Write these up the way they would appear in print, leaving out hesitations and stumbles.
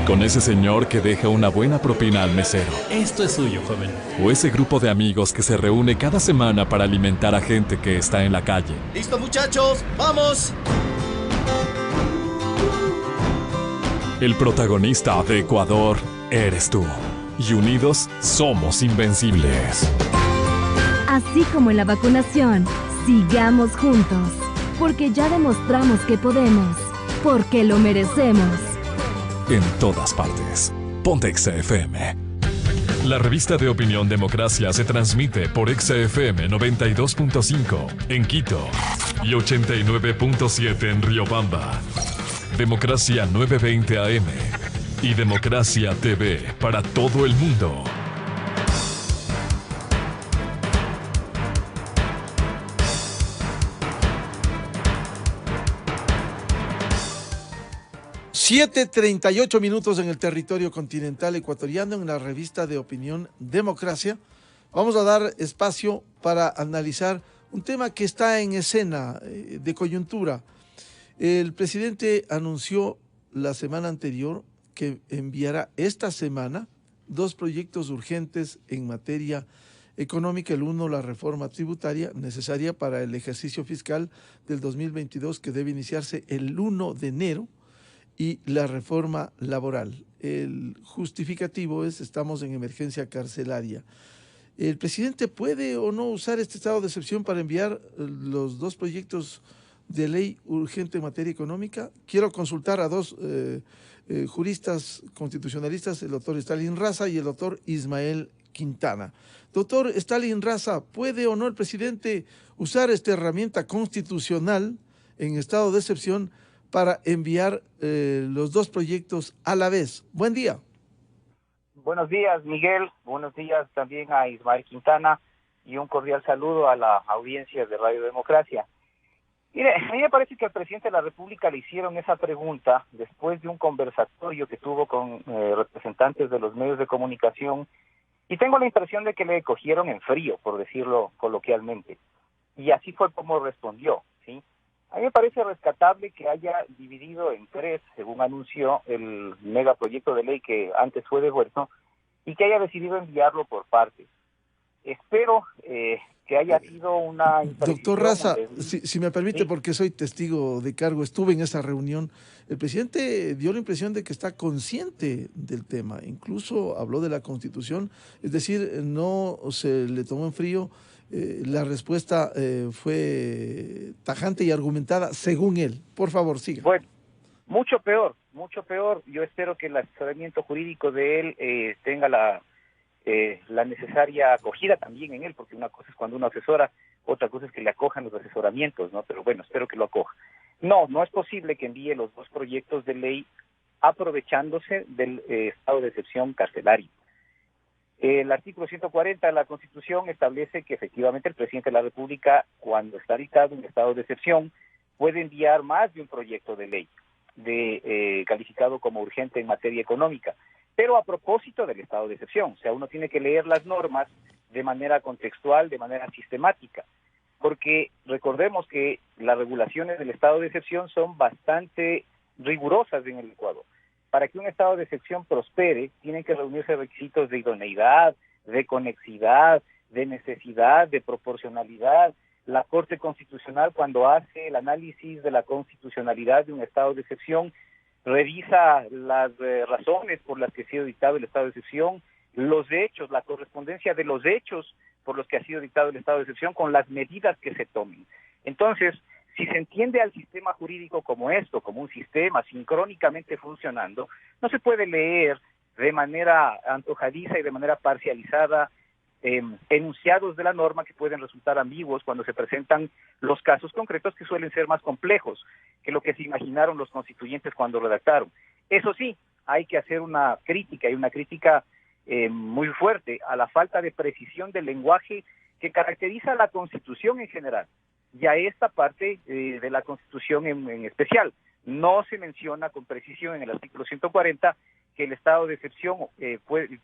Con ese señor que deja una buena propina al mesero. Esto es suyo, joven. O ese grupo de amigos que se reúne cada semana para alimentar a gente que está en la calle. ¡Listo, muchachos! ¡Vamos! El protagonista de Ecuador eres tú. Y unidos somos invencibles. Así como en la vacunación, sigamos juntos. Porque ya demostramos que podemos. Porque lo merecemos. En todas partes. Ponte Exa FM. La revista de opinión Democracia se transmite por Exa FM 92.5 en Quito y 89.7 en Riobamba. Democracia 920 AM y Democracia TV para todo el mundo. Siete 38 en el territorio continental ecuatoriano en la revista de opinión Democracia. Vamos a dar espacio para analizar un tema que está en escena de coyuntura. El presidente anunció la semana anterior que enviará esta semana 2 proyectos urgentes en materia económica. El uno, la reforma tributaria necesaria para el ejercicio fiscal del 2022 que debe iniciarse el 1 de enero. Y la reforma laboral. El justificativo es: estamos en emergencia carcelaria. ¿El presidente puede o no usar este estado de excepción para enviar los 2 proyectos de ley urgente en materia económica? Quiero consultar a 2 juristas constitucionalistas, el doctor Stalin Raza y el doctor Ismael Quintana. Doctor Stalin Raza, ¿puede o no el presidente usar esta herramienta constitucional en estado de excepción para enviar los 2 proyectos a la vez? Buen día. Buenos días, Miguel. Buenos días también a Ismael Quintana y un cordial saludo a la audiencia de Radio Democracia. Mire, a mí me parece que al presidente de la República le hicieron esa pregunta después de un conversatorio que tuvo con representantes de los medios de comunicación, y tengo la impresión de que le cogieron en frío, por decirlo coloquialmente. Y así fue como respondió, ¿sí? A mí me parece rescatable que haya dividido en 3, según anunció, el megaproyecto de ley que antes fue devuelto, y que haya decidido enviarlo por partes. Espero que haya sido una... Doctor Raza, si me permite, sí, porque soy testigo de cargo, estuve en esa reunión. El presidente dio la impresión de que está consciente del tema, incluso habló de la Constitución, es decir, no se le tomó en frío. La respuesta fue tajante y argumentada, según él. Por favor, siga. Bueno, mucho peor, mucho peor. Yo espero que el asesoramiento jurídico de él tenga la necesaria acogida también en él, porque una cosa es cuando uno asesora, otra cosa es que le acojan los asesoramientos, ¿no? Pero bueno, espero que lo acoja. No es posible que envíe los 2 proyectos de ley aprovechándose del estado de excepción carcelario. El artículo 140 de la Constitución establece que efectivamente el presidente de la República, cuando está dictado un estado de excepción, puede enviar más de un proyecto de ley calificado como urgente en materia económica, pero a propósito del estado de excepción. O sea, uno tiene que leer las normas de manera contextual, de manera sistemática, porque recordemos que las regulaciones del estado de excepción son bastante rigurosas en el Ecuador. Para que un estado de excepción prospere, tienen que reunirse requisitos de idoneidad, de conexidad, de necesidad, de proporcionalidad. La Corte Constitucional, cuando hace el análisis de la constitucionalidad de un estado de excepción, revisa las razones por las que ha sido dictado el estado de excepción, los hechos, la correspondencia de los hechos por los que ha sido dictado el estado de excepción con las medidas que se tomen. Entonces, si se entiende al sistema jurídico como esto, como un sistema sincrónicamente funcionando, no se puede leer de manera antojadiza y de manera parcializada enunciados de la norma que pueden resultar ambiguos cuando se presentan los casos concretos, que suelen ser más complejos que lo que se imaginaron los constituyentes cuando redactaron. Eso sí, hay que hacer una crítica, y una crítica muy fuerte a la falta de precisión del lenguaje que caracteriza a la Constitución en general, y a esta parte de la Constitución en especial. No se menciona con precisión en el artículo 140 que el estado de excepción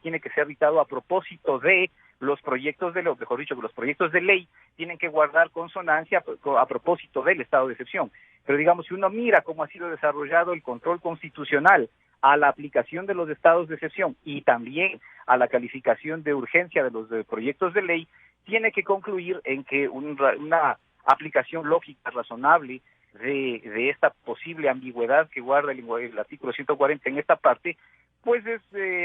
tiene que ser dictado a propósito de los proyectos de ley, o mejor dicho, que los proyectos de ley tienen que guardar consonancia a propósito del estado de excepción. Pero digamos, si uno mira cómo ha sido desarrollado el control constitucional a la aplicación de los estados de excepción y también a la calificación de urgencia de los proyectos de ley, tiene que concluir en que una aplicación lógica, razonable de esta posible ambigüedad que guarda el artículo 140 en esta parte, pues es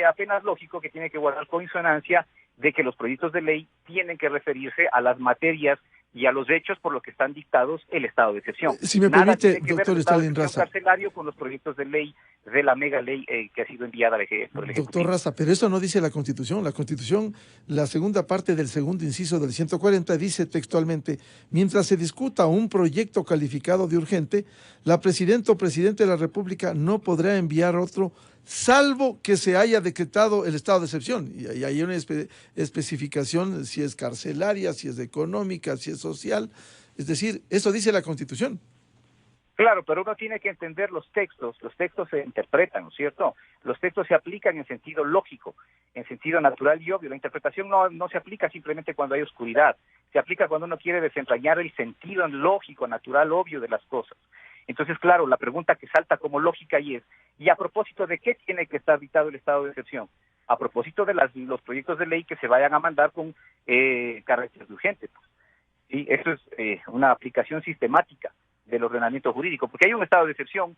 apenas lógico que tiene que guardar consonancia de que los proyectos de ley tienen que referirse a las materias y a los hechos por los que están dictados el estado de excepción. Si me Nada permite, tiene que ver doctor el estado de Stalin excepción Raza. carcelario con los proyectos de ley de la mega ley que ha sido enviada por el Ejecutivo. Doctor Raza, pero eso no dice la Constitución. La Constitución, la segunda parte del segundo inciso del 140 dice textualmente: mientras se discuta un proyecto calificado de urgente, la presidenta o presidente de la República no podrá enviar otro salvo que se haya decretado el estado de excepción. Y hay una especificación si es carcelaria, si es económica, si es social. Es decir, eso dice la Constitución. Claro, pero uno tiene que entender los textos se interpretan, ¿no es cierto? Los textos se aplican en sentido lógico, en sentido natural y obvio. La interpretación no se aplica simplemente cuando hay oscuridad, se aplica cuando uno quiere desentrañar el sentido lógico, natural, obvio de las cosas. Entonces, claro, la pregunta que salta como lógica ahí es, ¿y a propósito de qué tiene que estar dictado el estado de excepción? A propósito de los proyectos de ley que se vayan a mandar con carácter urgente. ¿Sí? Eso es una aplicación sistemática del ordenamiento jurídico, porque hay un estado de excepción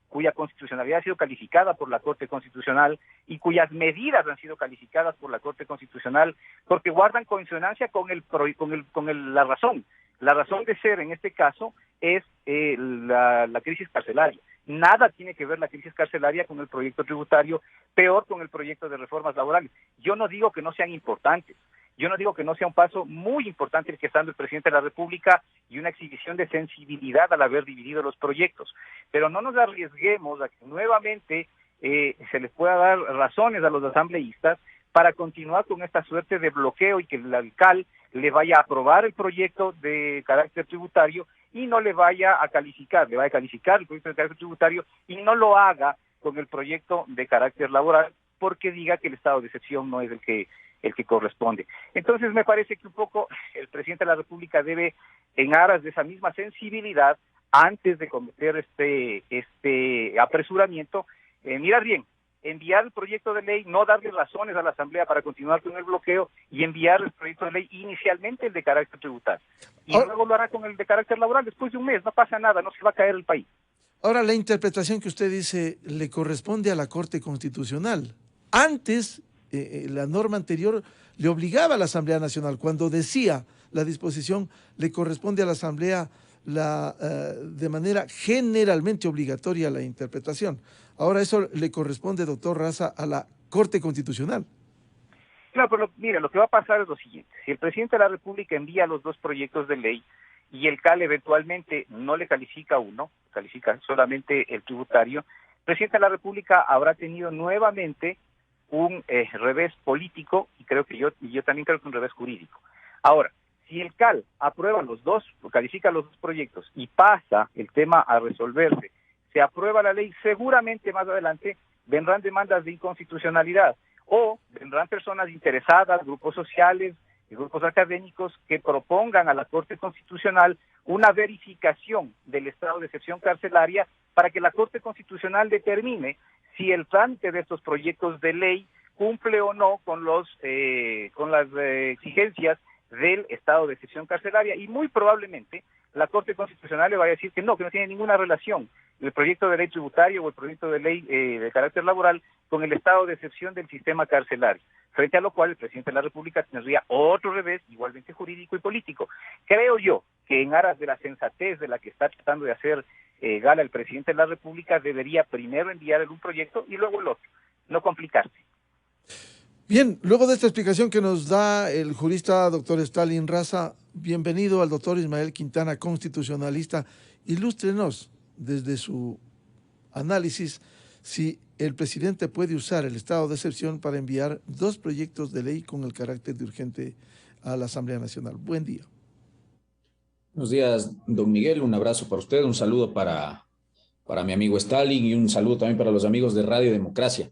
cuya constitucionalidad ha sido calificada por la Corte Constitucional y cuyas medidas han sido calificadas por la Corte Constitucional porque guardan consonancia con la razón. La razón de ser en este caso es la crisis carcelaria. Nada tiene que ver la crisis carcelaria con el proyecto tributario, peor con el proyecto de reformas laborales. Yo no digo que no sean importantes. Yo no digo que no sea un paso muy importante el que está dando el presidente de la República y una exhibición de sensibilidad al haber dividido los proyectos, pero no nos arriesguemos a que nuevamente se les pueda dar razones a los asambleístas para continuar con esta suerte de bloqueo y que el alcalde le vaya a aprobar el proyecto de carácter tributario y no le vaya a calificar, le vaya a calificar el proyecto de carácter tributario y no lo haga con el proyecto de carácter laboral porque diga que el estado de excepción no es el que corresponde. Entonces me parece que un poco el presidente de la República debe, en aras de esa misma sensibilidad, antes de cometer este apresuramiento, mirar bien, enviar el proyecto de ley, no darle razones a la Asamblea para continuar con el bloqueo y enviar el proyecto de ley inicialmente el de carácter tributario. Y luego lo hará con el de carácter laboral después de un mes, no pasa nada, no se va a caer el país. Ahora, la interpretación que usted dice le corresponde a la Corte Constitucional. Antes, la norma anterior le obligaba a la Asamblea Nacional. Cuando decía la disposición, le corresponde a la Asamblea de manera generalmente obligatoria la interpretación. Ahora eso le corresponde, doctor Raza, a la Corte Constitucional. Claro, pero mire, lo que va a pasar es lo siguiente. Si el presidente de la República envía los dos proyectos de ley y el CAL eventualmente no le califica uno, califica solamente el tributario, el presidente de la República habrá tenido nuevamente un revés político y yo también creo que un revés jurídico. Ahora, si el CAL aprueba los dos, califica los dos proyectos y pasa el tema a resolverse, se aprueba la ley, seguramente más adelante vendrán demandas de inconstitucionalidad o vendrán personas interesadas, grupos sociales y grupos académicos que propongan a la Corte Constitucional una verificación del estado de excepción carcelaria para que la Corte Constitucional determine si el trámite de estos proyectos de ley cumple o no con las exigencias del estado de excepción carcelaria y muy probablemente la Corte Constitucional le va a decir que no tiene ninguna relación el proyecto de ley tributario o el proyecto de ley de carácter laboral con el estado de excepción del sistema carcelario, frente a lo cual el presidente de la República tendría otro revés igualmente jurídico y político. Creo yo que en aras de la sensatez de la que está tratando de hacer gala el presidente de la República debería primero enviar un proyecto y luego el otro, no complicarse. Bien, luego de esta explicación que nos da el jurista doctor Stalin Raza, bienvenido al doctor Ismael Quintana, constitucionalista. Ilústrenos desde su análisis si el presidente puede usar el estado de excepción para enviar dos proyectos de ley con el carácter de urgente a la Asamblea Nacional. Buen día. Buenos días, don Miguel. Un abrazo para usted, un saludo para mi amigo Stalin y un saludo también para los amigos de Radio Democracia.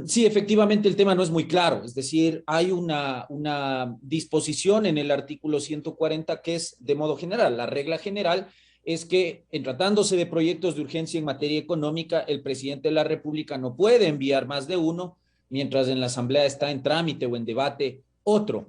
Sí, efectivamente el tema no es muy claro, es decir, hay una disposición en el artículo 140 que es de modo general, la regla general es que en tratándose de proyectos de urgencia en materia económica, el presidente de la República no puede enviar más de uno, mientras en la Asamblea está en trámite o en debate otro.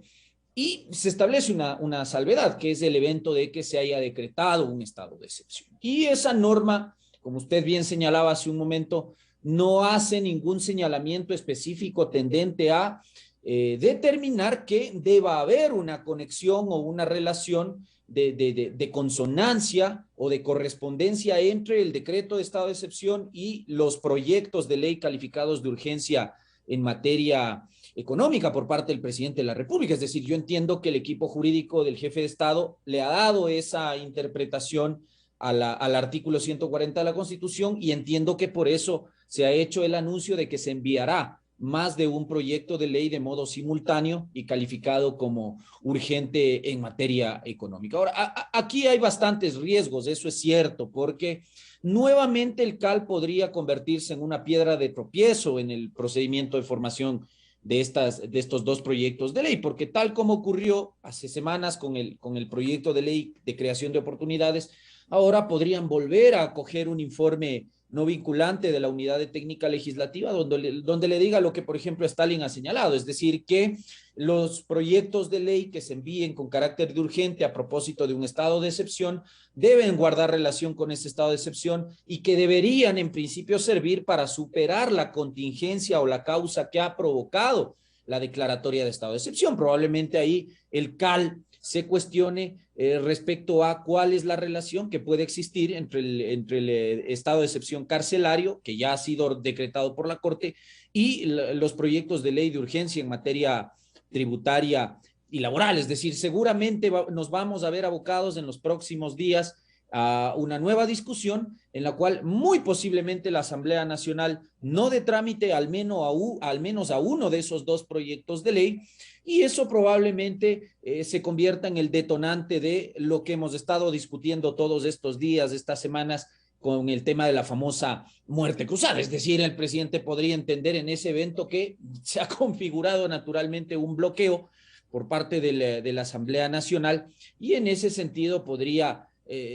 Y se establece una salvedad, que es el evento de que se haya decretado un estado de excepción. Y esa norma, como usted bien señalaba hace un momento, no hace ningún señalamiento específico tendente a determinar que deba haber una conexión o una relación de consonancia o de correspondencia entre el decreto de estado de excepción y los proyectos de ley calificados de urgencia en materia económica por parte del presidente de la República. Es decir, yo entiendo que el equipo jurídico del jefe de Estado le ha dado esa interpretación al artículo 140 de la Constitución, y entiendo que por eso se ha hecho el anuncio de que se enviará más de un proyecto de ley de modo simultáneo y calificado como urgente en materia económica. Ahora, aquí hay bastantes riesgos, eso es cierto, porque nuevamente el CAL podría convertirse en una piedra de tropiezo en el procedimiento de formación de estos dos proyectos de ley, porque tal como ocurrió hace semanas con el proyecto de ley de creación de oportunidades, ahora podrían volver a acoger un informe no vinculante de la Unidad de Técnica Legislativa donde le diga lo que, por ejemplo, Stalin ha señalado, es decir, que los proyectos de ley que se envíen con carácter de urgente a propósito de un estado de excepción deben guardar relación con ese estado de excepción y que deberían en principio servir para superar la contingencia o la causa que ha provocado la declaratoria de estado de excepción. Probablemente ahí el CAL se cuestione respecto a cuál es la relación que puede existir entre el estado de excepción carcelario, que ya ha sido decretado por la Corte, y los proyectos de ley de urgencia en materia tributaria y laboral. Es decir, seguramente nos vamos a ver abocados en los próximos días a una nueva discusión en la cual muy posiblemente la Asamblea Nacional no dé trámite al menos a uno de esos dos proyectos de ley, y eso probablemente se convierta en el detonante de lo que hemos estado discutiendo todos estos días, estas semanas, con el tema de la famosa muerte cruzada. Es decir, el presidente podría entender en ese evento que se ha configurado naturalmente un bloqueo por parte de la Asamblea Nacional, y en ese sentido podría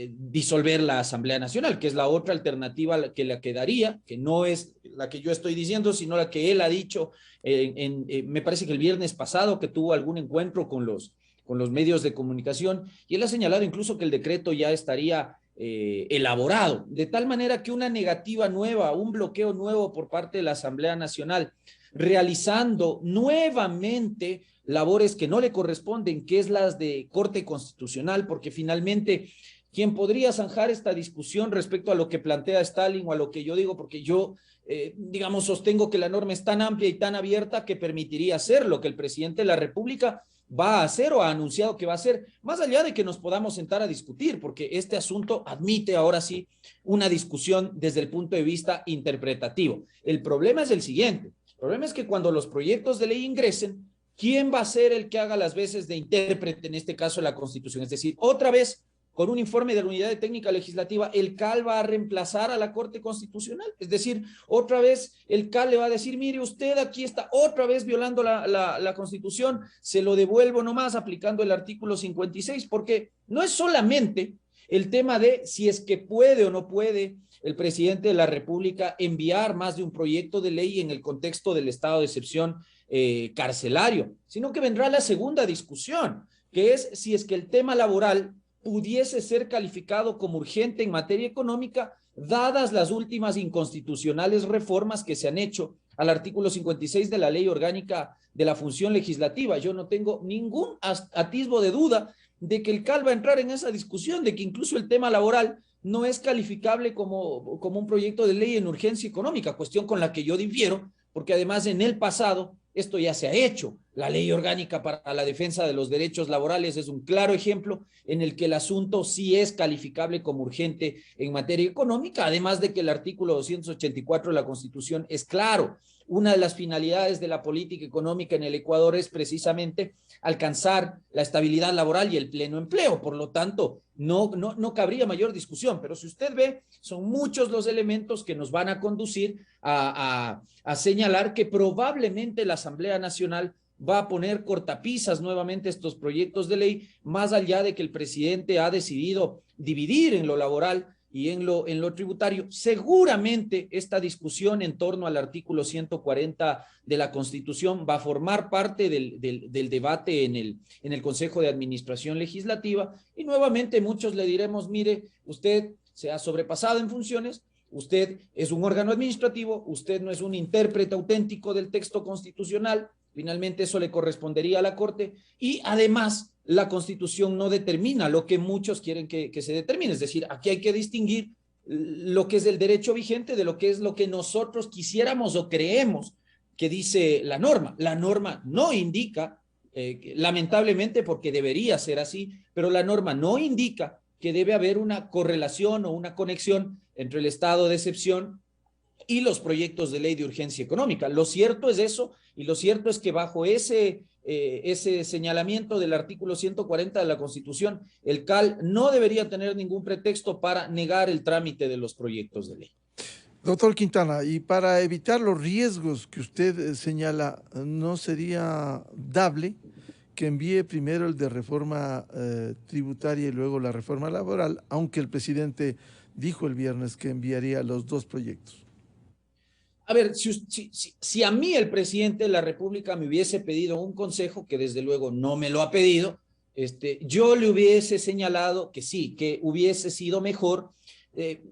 disolver la Asamblea Nacional, que es la otra alternativa que le quedaría, que no es la que yo estoy diciendo, sino la que él ha dicho me parece que el viernes pasado, que tuvo algún encuentro con los medios de comunicación, y él ha señalado incluso que el decreto ya estaría elaborado, de tal manera que una negativa nueva, un bloqueo nuevo por parte de la Asamblea Nacional, realizando nuevamente labores que no le corresponden, que es las de Corte Constitucional, porque finalmente quien podría zanjar esta discusión respecto a lo que plantea Stalin o a lo que yo digo, porque yo, digamos, sostengo que la norma es tan amplia y tan abierta que permitiría hacer lo que el presidente de la República va a hacer o ha anunciado que va a hacer, más allá de que nos podamos sentar a discutir, porque este asunto admite ahora sí una discusión desde el punto de vista interpretativo. El problema es el siguiente, el problema es que cuando los proyectos de ley ingresen, ¿quién va a ser el que haga las veces de intérprete, en este caso la Constitución? Es decir, otra vez, con un informe de la Unidad de Técnica Legislativa, el CAL va a reemplazar a la Corte Constitucional. Es decir, otra vez el CAL le va a decir, mire usted, aquí está otra vez violando la Constitución, se lo devuelvo nomás aplicando el artículo 56, porque no es solamente el tema de si es que puede o no puede el presidente de la República enviar más de un proyecto de ley en el contexto del estado de excepción carcelario, sino que vendrá la segunda discusión, que es si es que el tema laboral pudiese ser calificado como urgente en materia económica, dadas las últimas inconstitucionales reformas que se han hecho al artículo 56 de la Ley Orgánica de la Función Legislativa. Yo no tengo ningún atisbo de duda de que el CAL va a entrar en esa discusión, de que incluso el tema laboral no es calificable como un proyecto de ley en urgencia económica, cuestión con la que yo difiero, porque además en el pasado esto ya se ha hecho. La Ley Orgánica para la Defensa de los Derechos Laborales es un claro ejemplo en el que el asunto sí es calificable como urgente en materia económica, además de que el artículo 284 de la Constitución es claro. Una de las finalidades de la política económica en el Ecuador es precisamente alcanzar la estabilidad laboral y el pleno empleo. Por lo tanto, no cabría mayor discusión, pero si usted ve, son muchos los elementos que nos van a conducir a señalar que probablemente la Asamblea Nacional va a poner cortapisas nuevamente estos proyectos de ley, más allá de que el presidente ha decidido dividir en lo laboral y en lo tributario. Seguramente esta discusión en torno al artículo 140 de la Constitución va a formar parte del debate en el Consejo de Administración Legislativa, y nuevamente muchos le diremos, mire, usted se ha sobrepasado en funciones, usted es un órgano administrativo, usted no es un intérprete auténtico del texto constitucional, finalmente eso le correspondería a la Corte, y además la Constitución no determina lo que muchos quieren que se determine, es decir, aquí hay que distinguir lo que es el derecho vigente de lo que es lo que nosotros quisiéramos o creemos que dice la norma. La norma no indica, lamentablemente porque debería ser así, pero la norma no indica que debe haber una correlación o una conexión entre el estado de excepción y los proyectos de ley de urgencia económica. Lo cierto es eso, y lo cierto es que bajo ese señalamiento del artículo 140 de la Constitución, el CAL no debería tener ningún pretexto para negar el trámite de los proyectos de ley. Doctor Quintana, y para evitar los riesgos que usted señala, ¿no sería dable que envíe primero el de reforma tributaria y luego la reforma laboral, aunque el presidente dijo el viernes que enviaría los dos proyectos? A ver, si a mí el presidente de la República me hubiese pedido un consejo, que desde luego no me lo ha pedido, yo le hubiese señalado que sí, que hubiese sido mejor.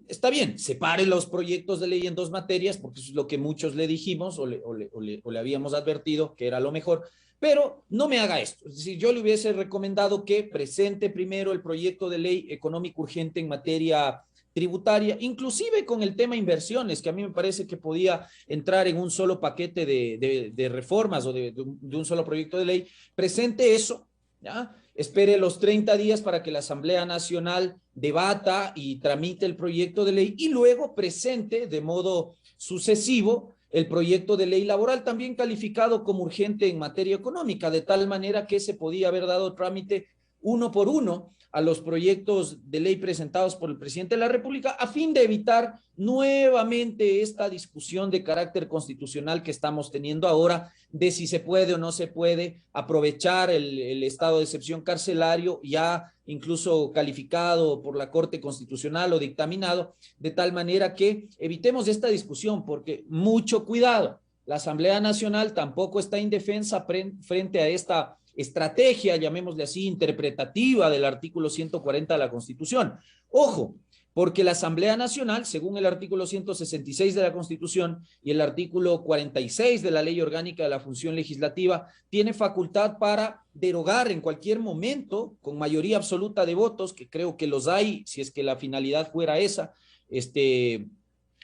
Está bien, separe los proyectos de ley en dos materias, porque eso es lo que muchos le dijimos o le habíamos advertido que era lo mejor, pero no me haga esto. Es decir, yo le hubiese recomendado que presente primero el proyecto de ley económico urgente en materia tributaria, inclusive con el tema inversiones, que a mí me parece que podía entrar en un solo paquete de reformas o de un solo proyecto de ley. Presente eso, ¿ya? Espere los 30 días para que la Asamblea Nacional debata y tramite el proyecto de ley, y luego presente de modo sucesivo el proyecto de ley laboral, también calificado como urgente en materia económica, de tal manera que se podía haber dado trámite uno por uno a los proyectos de ley presentados por el presidente de la República, a fin de evitar nuevamente esta discusión de carácter constitucional que estamos teniendo ahora, de si se puede o no se puede aprovechar el estado de excepción carcelario, ya incluso calificado por la Corte Constitucional o dictaminado, de tal manera que evitemos esta discusión, porque mucho cuidado, la Asamblea Nacional tampoco está indefensa frente a esta estrategia, llamémosle así, interpretativa del artículo 140 de la Constitución. Ojo, porque la Asamblea Nacional, según el artículo 166 de la Constitución y el artículo 46 de la Ley Orgánica de la Función Legislativa, tiene facultad para derogar en cualquier momento, con mayoría absoluta de votos, que creo que los hay, si es que la finalidad fuera esa,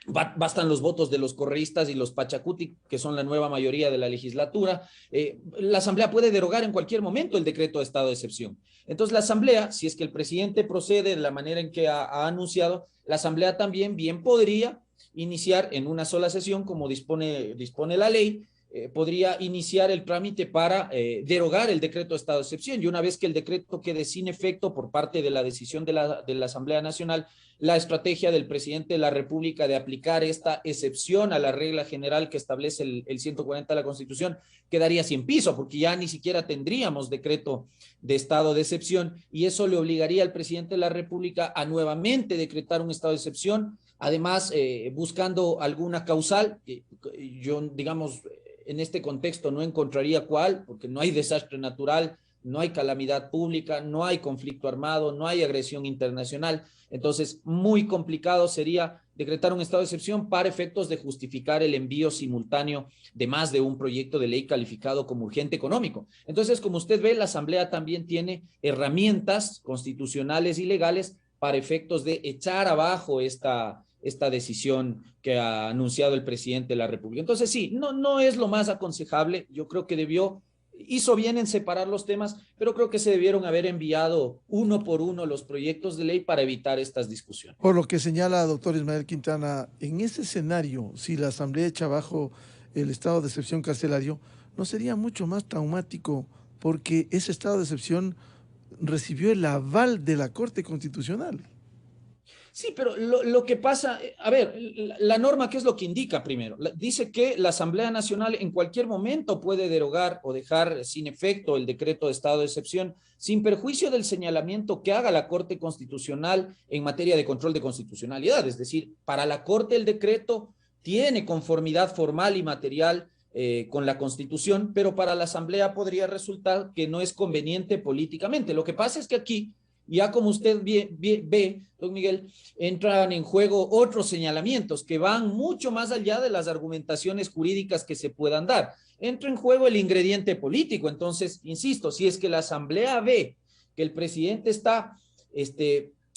bastan los votos de los correístas y los pachacuti, que son la nueva mayoría de la legislatura. La Asamblea puede derogar en cualquier momento el decreto de estado de excepción. Entonces la Asamblea, si es que el presidente procede de la manera en que ha anunciado, la Asamblea también bien podría iniciar en una sola sesión, como dispone la ley, podría iniciar el trámite para derogar el decreto de estado de excepción, y una vez que el decreto quede sin efecto por parte de la decisión de la Asamblea Nacional, la estrategia del presidente de la República de aplicar esta excepción a la regla general que establece el 140 de la Constitución quedaría sin piso, porque ya ni siquiera tendríamos decreto de estado de excepción, y eso le obligaría al presidente de la República a nuevamente decretar un estado de excepción, además buscando alguna causal. Yo, digamos, en este contexto no encontraría cuál, porque no hay desastre natural, no hay calamidad pública, no hay conflicto armado, no hay agresión internacional. Entonces, muy complicado sería decretar un estado de excepción para efectos de justificar el envío simultáneo de más de un proyecto de ley calificado como urgente económico. Entonces, como usted ve, la Asamblea también tiene herramientas constitucionales y legales para efectos de echar abajo esta decisión que ha anunciado el presidente de la República. Entonces, sí, no es lo más aconsejable. Yo creo que hizo bien en separar los temas, pero creo que se debieron haber enviado uno por uno los proyectos de ley para evitar estas discusiones. Por lo que señala doctor Ismael Quintana, en ese escenario, si la Asamblea echa abajo el estado de excepción carcelario, ¿no sería mucho más traumático porque ese estado de excepción recibió el aval de la Corte Constitucional? Sí, pero lo que pasa, a ver, la norma, ¿qué es lo que indica primero? Dice que la Asamblea Nacional en cualquier momento puede derogar o dejar sin efecto el decreto de estado de excepción, sin perjuicio del señalamiento que haga la Corte Constitucional en materia de control de constitucionalidad. Es decir, para la Corte el decreto tiene conformidad formal y material con la Constitución, pero para la Asamblea podría resultar que no es conveniente políticamente. Lo que pasa es que aquí, ya como usted ve, don Miguel, entran en juego otros señalamientos que van mucho más allá de las argumentaciones jurídicas que se puedan dar. Entra en juego el ingrediente político. Entonces, insisto, si es que la Asamblea ve que el presidente está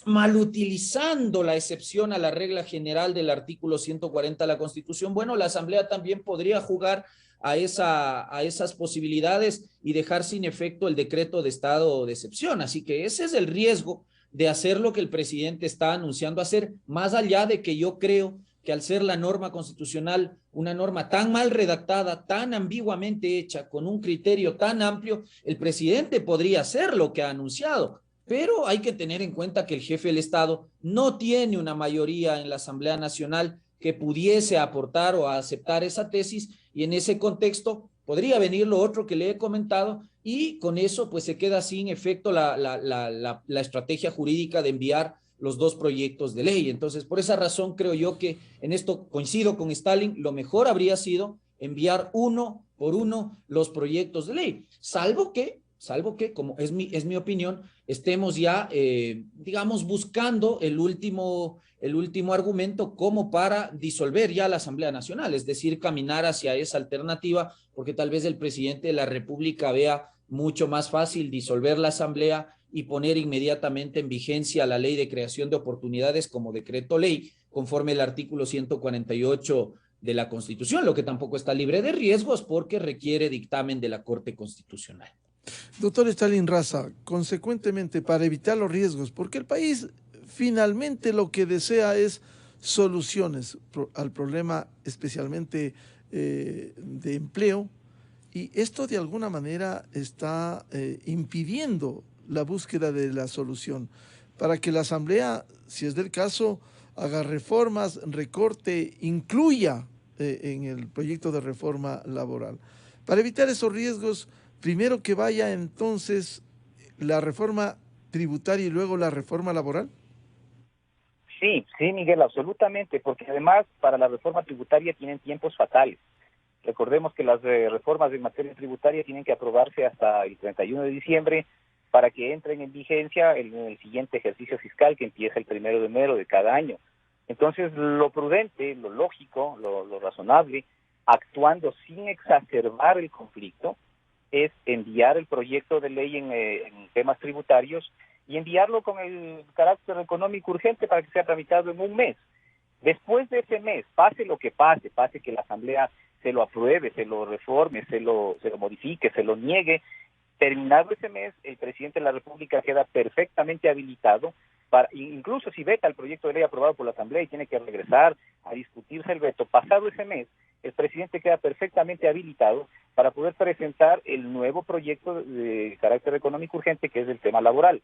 malutilizando la excepción a la regla general del artículo 140 de la Constitución, bueno, la Asamblea también podría jugar a esas posibilidades y dejar sin efecto el decreto de estado de excepción. Así que ese es el riesgo de hacer lo que el presidente está anunciando hacer, más allá de que yo creo que al ser la norma constitucional una norma tan mal redactada, tan ambiguamente hecha, con un criterio tan amplio, el presidente podría hacer lo que ha anunciado. Pero hay que tener en cuenta que el jefe del Estado no tiene una mayoría en la Asamblea Nacional que pudiese aportar o aceptar esa tesis, y en ese contexto podría venir lo otro que le he comentado, y con eso pues se queda sin efecto la estrategia jurídica de enviar los dos proyectos de ley. Entonces, por esa razón creo yo que en esto coincido con Stalin, lo mejor habría sido enviar uno por uno los proyectos de ley, salvo que, como es mi opinión, estemos ya, digamos, buscando el último argumento como para disolver ya la Asamblea Nacional, es decir, caminar hacia esa alternativa, porque tal vez el presidente de la República vea mucho más fácil disolver la Asamblea y poner inmediatamente en vigencia la ley de creación de oportunidades como decreto ley, conforme el artículo 148 de la Constitución, lo que tampoco está libre de riesgos porque requiere dictamen de la Corte Constitucional. Doctor Stalin Raza, consecuentemente, para evitar los riesgos, porque el país finalmente lo que desea es soluciones al problema, especialmente de empleo, y esto de alguna manera está impidiendo la búsqueda de la solución. Para que la Asamblea, si es del caso, haga reformas, recorte, incluya en el proyecto de reforma laboral. Para evitar esos riesgos, primero que vaya entonces la reforma tributaria y luego la reforma laboral. Sí, Miguel, absolutamente, porque además para la reforma tributaria tienen tiempos fatales. Recordemos que las reformas en materia tributaria tienen que aprobarse hasta el 31 de diciembre para que entren en vigencia en el siguiente ejercicio fiscal que empieza el 1 de enero de cada año. Entonces, lo prudente, lo lógico, lo razonable, actuando sin exacerbar el conflicto, es enviar el proyecto de ley en temas tributarios y enviarlo con el carácter económico urgente para que sea tramitado en un mes. Después de ese mes, pase lo que pase que la Asamblea se lo apruebe, se lo reforme, se lo modifique, se lo niegue, terminado ese mes, el presidente de la República queda perfectamente habilitado para, incluso si veta el proyecto de ley aprobado por la Asamblea y tiene que regresar a discutirse el veto, pasado ese mes, el presidente queda perfectamente habilitado para poder presentar el nuevo proyecto de carácter económico urgente, que es el tema laboral.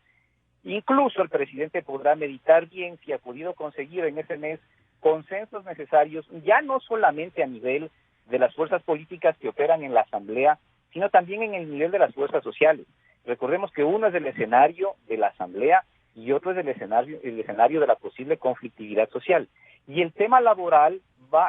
Incluso el presidente podrá meditar bien si ha podido conseguir en ese mes consensos necesarios, ya no solamente a nivel de las fuerzas políticas que operan en la Asamblea, sino también en el nivel de las fuerzas sociales. Recordemos que uno es el escenario de la Asamblea y otro es el escenario de la posible conflictividad social. Y el tema laboral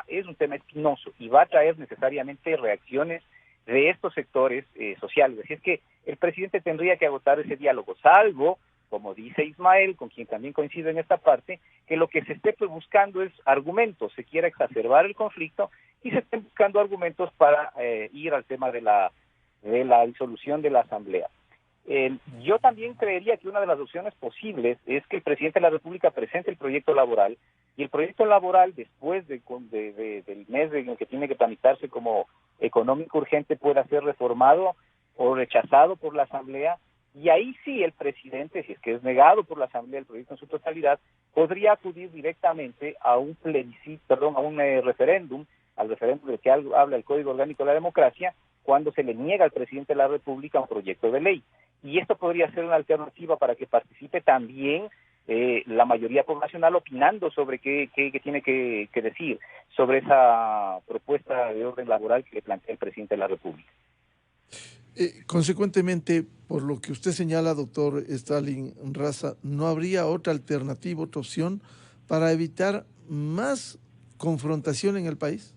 es un tema espinoso y va a traer necesariamente reacciones de estos sectores sociales. Así es que el presidente tendría que agotar ese diálogo, salvo, como dice Ismael, con quien también coincido en esta parte, que lo que se esté buscando es argumentos, se quiera exacerbar el conflicto y se estén buscando argumentos para ir al tema de la disolución de la Asamblea. Yo también creería que una de las opciones posibles es que el presidente de la República presente el proyecto laboral y el proyecto laboral después del mes en el que tiene que tramitarse como económico urgente pueda ser reformado o rechazado por la Asamblea, y ahí sí el presidente, si es que es negado por la Asamblea el proyecto en su totalidad, podría acudir directamente a un referéndum, al referéndum del que habla el Código Orgánico de la Democracia, cuando se le niega al presidente de la República un proyecto de ley. Y esto podría ser una alternativa para que participe también la mayoría poblacional opinando sobre qué tiene que decir sobre esa propuesta de orden laboral que le plantea el presidente de la República. Consecuentemente, por lo que usted señala, doctor Stalin Raza, ¿no habría otra alternativa, otra opción para evitar más confrontación en el país?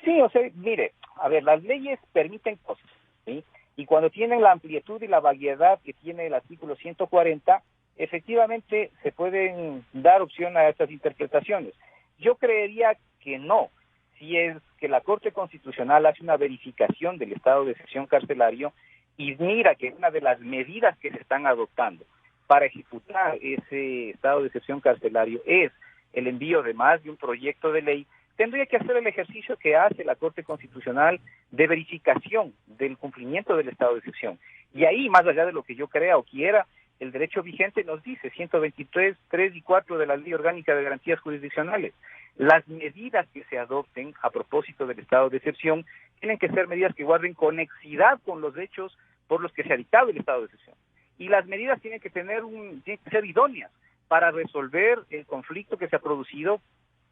Sí, o sea, mire, a ver, las leyes permiten cosas, ¿sí? Y cuando tienen la amplitud y la variedad que tiene el artículo 140, efectivamente se pueden dar opción a estas interpretaciones. Yo creería que no, si es que la Corte Constitucional hace una verificación del estado de excepción carcelario y mira que una de las medidas que se están adoptando para ejecutar ese estado de excepción carcelario es el envío de más de un proyecto de ley, tendría que hacer el ejercicio que hace la Corte Constitucional de verificación del cumplimiento del estado de excepción. Y ahí, más allá de lo que yo crea o quiera, el derecho vigente nos dice, 123, 3 y 4 de la Ley Orgánica de Garantías Jurisdiccionales, las medidas que se adopten a propósito del estado de excepción tienen que ser medidas que guarden conexidad con los hechos por los que se ha dictado el estado de excepción. Y las medidas tienen que ser idóneas para resolver el conflicto que se ha producido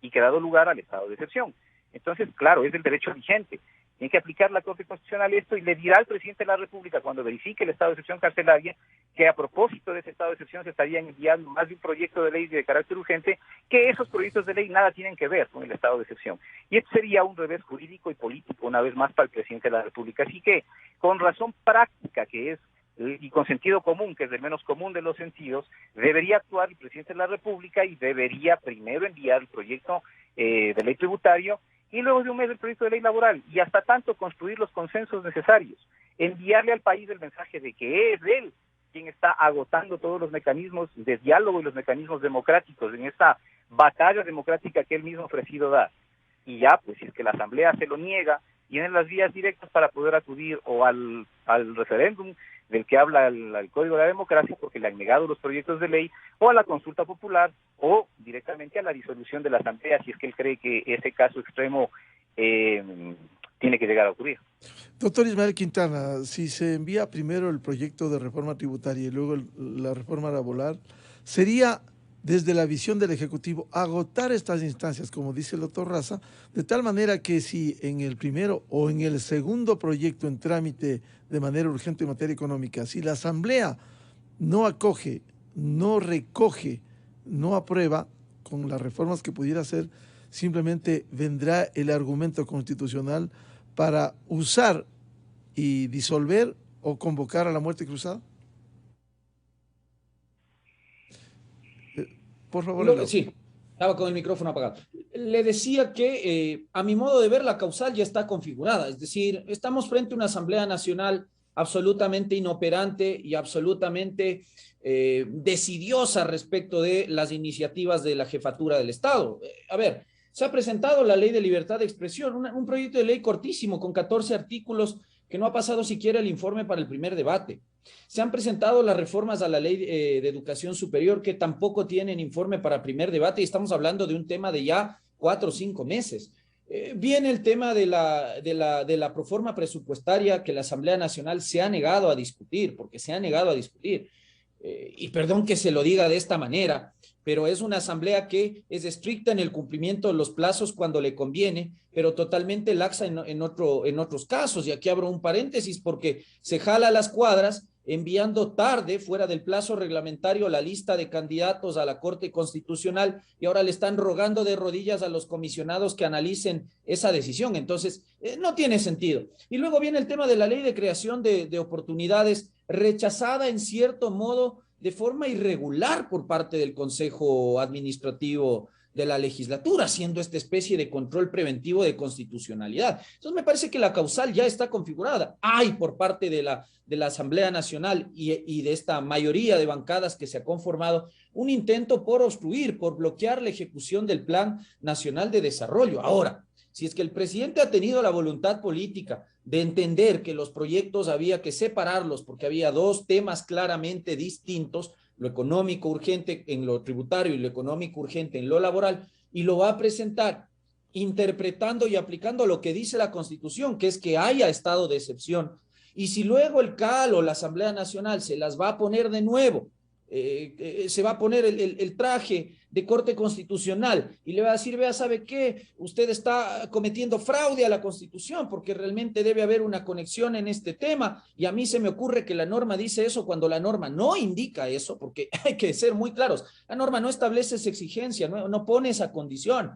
y que ha dado lugar al estado de excepción. Entonces, claro, es el derecho vigente. Tiene que aplicar la Corte Constitucional esto y le dirá al presidente de la República cuando verifique el estado de excepción carcelaria que a propósito de ese estado de excepción se estarían enviando más de un proyecto de ley de carácter urgente, que esos proyectos de ley nada tienen que ver con el estado de excepción. Y esto sería un revés jurídico y político una vez más para el presidente de la República. Así que, con razón práctica que es y con sentido común, que es el menos común de los sentidos, debería actuar el presidente de la República y debería primero enviar el proyecto de ley tributario y luego de un mes el proyecto de ley laboral y hasta tanto construir los consensos necesarios, enviarle al país el mensaje de que es él quien está agotando todos los mecanismos de diálogo y los mecanismos democráticos en esta batalla democrática que él mismo ha ofrecido dar. Y ya, pues si es que la Asamblea se lo niega, tienen las vías directas para poder acudir o al referéndum del que habla el Código de la Democracia, porque le han negado los proyectos de ley, o a la consulta popular, o directamente a la disolución de la Asamblea, si es que él cree que ese caso extremo tiene que llegar a ocurrir. Doctor Ismael Quintana, si se envía primero el proyecto de reforma tributaria y luego la reforma laboral, ¿sería desde la visión del Ejecutivo agotar estas instancias, como dice el doctor Raza, de tal manera que si en el primero o en el segundo proyecto en trámite de manera urgente en materia económica, si la Asamblea no acoge, no recoge, no aprueba con las reformas que pudiera hacer, simplemente vendrá el argumento constitucional para usar y disolver o convocar a la muerte cruzada? Por favor. Sí, estaba con el micrófono apagado. Le decía que a mi modo de ver la causal ya está configurada, es decir, estamos frente a una Asamblea Nacional absolutamente inoperante y absolutamente decidiosa respecto de las iniciativas de la jefatura del Estado. A ver, se ha presentado la Ley de Libertad de Expresión, un proyecto de ley cortísimo con 14 artículos que no ha pasado siquiera el informe para el primer debate. Se han presentado las reformas a la Ley de Educación Superior que tampoco tienen informe para primer debate y estamos hablando de un tema de ya 4 o 5 meses. Viene el tema de la proforma presupuestaria que la Asamblea Nacional se ha negado a discutir, porque se ha negado a discutir. Y perdón que se lo diga de esta manera, pero es una asamblea que es estricta en el cumplimiento de los plazos cuando le conviene, pero totalmente laxa en otros casos. Y aquí abro un paréntesis porque se jala las cuadras enviando tarde, fuera del plazo reglamentario, la lista de candidatos a la Corte Constitucional y ahora le están rogando de rodillas a los comisionados que analicen esa decisión. Entonces, no tiene sentido. Y luego viene el tema de la ley de creación de oportunidades, rechazada en cierto modo de forma irregular por parte del Consejo Administrativo de la legislatura, haciendo esta especie de control preventivo de constitucionalidad. Entonces me parece que la causal ya está configurada. Hay por parte de la Asamblea Nacional y de esta mayoría de bancadas que se ha conformado un intento por obstruir, por bloquear la ejecución del Plan Nacional de Desarrollo. Ahora, si es que el presidente ha tenido la voluntad política de entender que los proyectos había que separarlos porque había dos temas claramente distintos, lo económico urgente en lo tributario y lo económico urgente en lo laboral, y lo va a presentar interpretando y aplicando lo que dice la Constitución, que es que haya estado de excepción. Y si luego el CAL o la Asamblea Nacional se las va a poner de nuevo se va a poner el traje de corte constitucional y le va a decir, vea, ¿sabe qué? Usted está cometiendo fraude a la Constitución porque realmente debe haber una conexión en este tema, y a mí se me ocurre que la norma dice eso cuando la norma no indica eso, porque hay que ser muy claros, la norma no establece esa exigencia, no pone esa condición,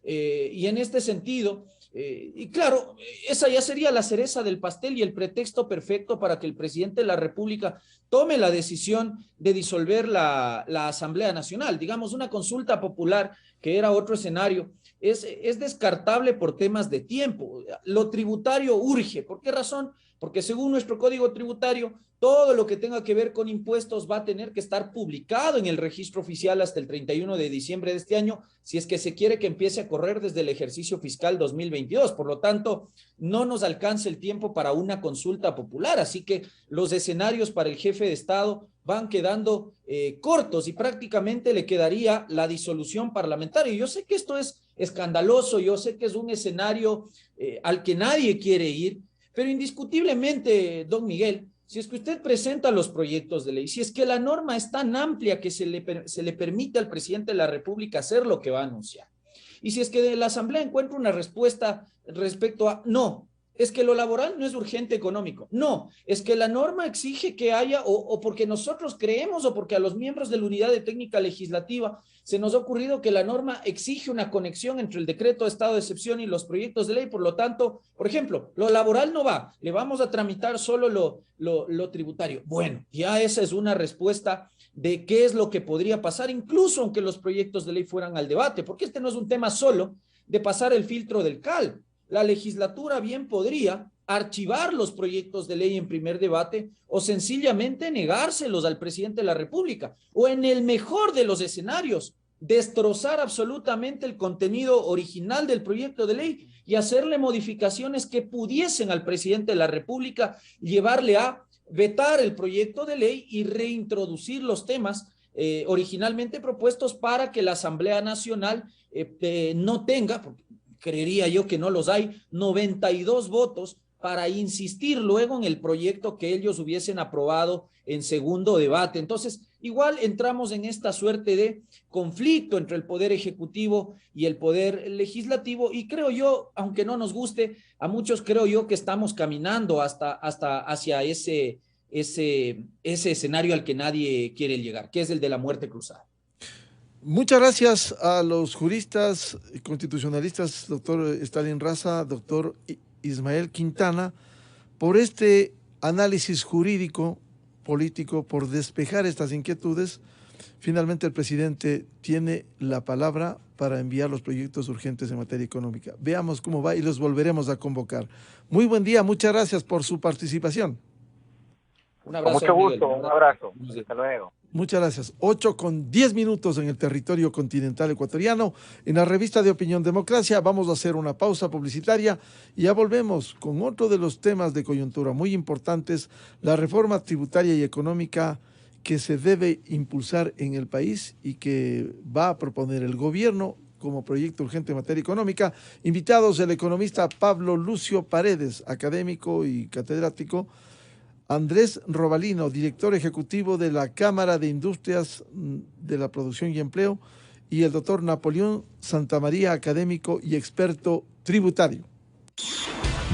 y en este sentido, y claro, esa ya sería la cereza del pastel y el pretexto perfecto para que el presidente de la República tome la decisión de disolver la Asamblea Nacional. Digamos, una consulta popular, que era otro escenario, es descartable por temas de tiempo. Lo tributario urge. ¿Por qué razón? Porque según nuestro Código Tributario, todo lo que tenga que ver con impuestos va a tener que estar publicado en el registro oficial hasta el 31 de diciembre de este año, si es que se quiere que empiece a correr desde el ejercicio fiscal 2022. Por lo tanto, no nos alcanza el tiempo para una consulta popular. Así que los escenarios para el jefe de Estado van quedando cortos y prácticamente le quedaría la disolución parlamentaria. Yo sé que esto es escandaloso, yo sé que es un escenario al que nadie quiere ir, pero indiscutiblemente, don Miguel, si es que usted presenta los proyectos de ley, si es que la norma es tan amplia que se le permite al presidente de la República hacer lo que va a anunciar, y si es que la Asamblea encuentra una respuesta respecto a, no, es que lo laboral no es urgente económico, no, es que la norma exige que haya, o porque nosotros creemos, o porque a los miembros de la unidad de técnica legislativa se nos ha ocurrido que la norma exige una conexión entre el decreto de estado de excepción y los proyectos de ley. Por lo tanto, por ejemplo, lo laboral no va, le vamos a tramitar solo lo tributario. Bueno, ya esa es una respuesta de qué es lo que podría pasar, incluso aunque los proyectos de ley fueran al debate, porque este no es un tema solo de pasar el filtro del CAL. La legislatura bien podría archivar los proyectos de ley en primer debate o sencillamente negárselos al presidente de la República, o en el mejor de los escenarios, destrozar absolutamente el contenido original del proyecto de ley y hacerle modificaciones que pudiesen al presidente de la República llevarle a vetar el proyecto de ley y reintroducir los temas originalmente propuestos para que la Asamblea Nacional no tenga, porque creería yo que no los hay, 92 votos para insistir luego en el proyecto que ellos hubiesen aprobado en segundo debate. Entonces, igual entramos en esta suerte de conflicto entre el Poder Ejecutivo y el Poder Legislativo, y creo yo, aunque no nos guste, a muchos creo yo que estamos caminando hacia ese escenario al que nadie quiere llegar, que es el de la muerte cruzada. Muchas gracias a los juristas y constitucionalistas, doctor Stalin Raza, doctor Ismael Quintana, por este análisis jurídico, político, por despejar estas inquietudes. Finalmente el presidente tiene la palabra para enviar los proyectos urgentes en materia económica. Veamos cómo va y los volveremos a convocar. Muy buen día, muchas gracias por su participación. Un abrazo. Con mucho gusto, Miguel. Un abrazo. Hasta luego. Muchas gracias. 8:10 en el territorio continental ecuatoriano. En la revista de Opinión Democracia vamos a hacer una pausa publicitaria y ya volvemos con otro de los temas de coyuntura muy importantes, la reforma tributaria y económica que se debe impulsar en el país y que va a proponer el gobierno como proyecto urgente en materia económica. Invitados el economista Pablo Lucio Paredes, académico y catedrático, Andrés Robalino, director ejecutivo de la Cámara de Industrias de la Producción y Empleo, y el doctor Napoleón Santamaría, académico y experto tributario.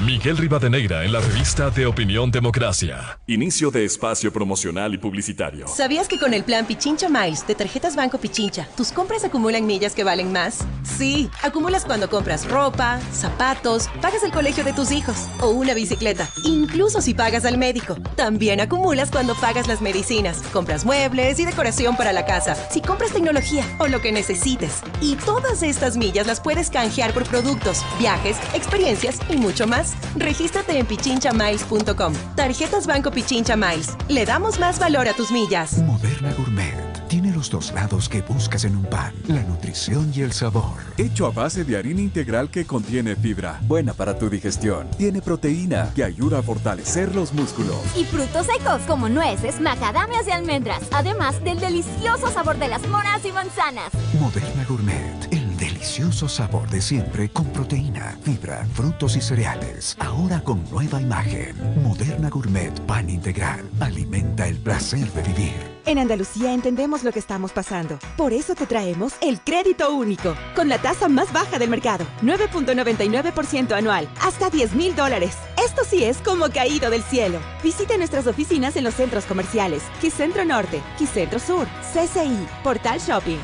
Miguel Rivadeneira en la revista de Opinión Democracia. Inicio de espacio promocional y publicitario. ¿Sabías que con el plan Pichincha Miles de Tarjetas Banco Pichincha, tus compras acumulan millas que valen más? Sí, acumulas cuando compras ropa, zapatos, pagas el colegio de tus hijos o una bicicleta, incluso si pagas al médico. También acumulas cuando pagas las medicinas, compras muebles y decoración para la casa, si compras tecnología o lo que necesites. Y todas estas millas las puedes canjear por productos, viajes, experiencias y mucho más. Regístrate en pichinchamills.com. Tarjetas Banco Pichincha Miles. Le damos más valor a tus millas. Moderna Gourmet tiene los dos lados que buscas en un pan: la nutrición y el sabor. Hecho a base de harina integral que contiene fibra, buena para tu digestión. Tiene proteína que ayuda a fortalecer los músculos. Y frutos secos como nueces, macadamias y almendras. Además del delicioso sabor de las moras y manzanas. Moderna Gourmet. Delicioso sabor de siempre con proteína, fibra, frutos y cereales. Ahora con nueva imagen. Moderna Gourmet Pan Integral. Alimenta el placer de vivir. En Andalucía entendemos lo que estamos pasando. Por eso te traemos el crédito único, con la tasa más baja del mercado, 9.99% anual, hasta $10,000. Esto sí es como caído del cielo. Visite nuestras oficinas en los centros comerciales, Quicentro Norte, Quicentro Sur, CCI, Portal Shopping,